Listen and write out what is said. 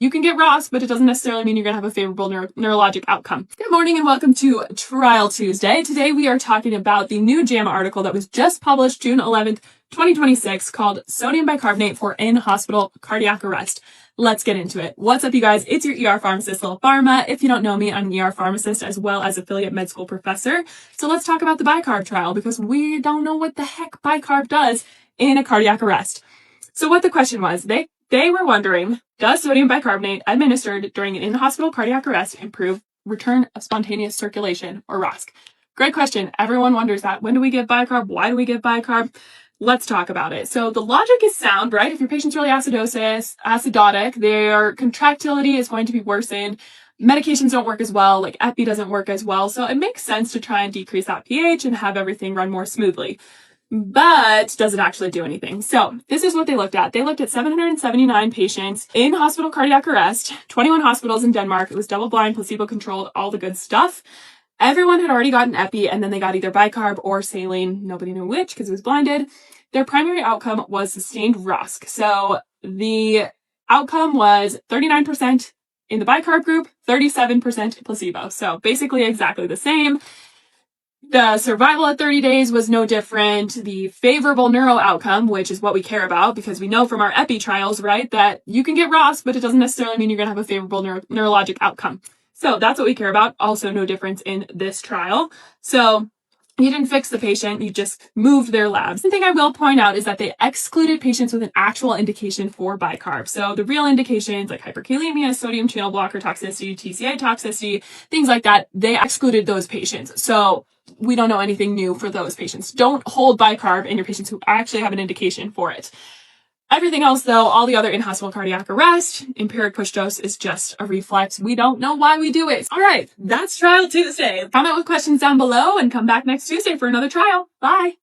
you can get ROSC, but it doesn't necessarily mean you're going to have a favorable neurologic outcome. Good morning and welcome to Trial Tuesday. Today we are talking about the new JAMA article that was just published June 11th, 2026 called Sodium Bicarbonate for In-Hospital Cardiac Arrest. Let's get into it. What's up, you guys? It's your ER pharmacist, Lil Pharma. If you don't know me, I'm an ER pharmacist as well as affiliate med school professor. So let's talk about the bicarb trial because we don't know what the heck bicarb does in a cardiac arrest. So what the question was, they were wondering, does sodium bicarbonate administered during an in-hospital cardiac arrest improve return of spontaneous circulation, or ROSC? Great question. Everyone wonders that. When do we give bicarb? Why do we give bicarb? Let's talk about it. So the logic is sound, right? If your patient's really acidotic, their contractility is going to be worsened. Medications don't work as well, like epi doesn't work as well. So it makes sense to try and decrease that pH and have everything run more smoothly. But does it actually do anything? So this is what they looked at. They looked at 779 patients in hospital cardiac arrest, 21 hospitals in Denmark. It was double-blind, placebo-controlled, all the good stuff. Everyone had already gotten epi, and then they got either bicarb or saline. Nobody knew which because it was blinded. Their primary outcome was sustained ROSC. So the outcome was 39% in the bicarb group, 37% placebo. So basically exactly the same. The survival at 30 days was no different. The favorable neuro outcome, which is what we care about because we know from our epi trials, right, that you can get ROSC, but it doesn't necessarily mean you're going to have a favorable neurologic outcome. So that's what we care about. Also no difference in this trial. So you didn't fix the patient, you just moved their labs. The thing I will point out is that they excluded patients with an actual indication for bicarb. So the real indications like hyperkalemia, sodium channel blocker toxicity, TCA toxicity, things like that, they excluded those patients. So we don't know anything new for those patients. Don't hold bicarb in your patients who actually have an indication for it. Everything else, though, all the other in-hospital cardiac arrest, empiric push dose is just a reflex. We don't know why we do it. All right, that's Trial Tuesday. Comment with questions down below and come back next Tuesday for another trial. Bye.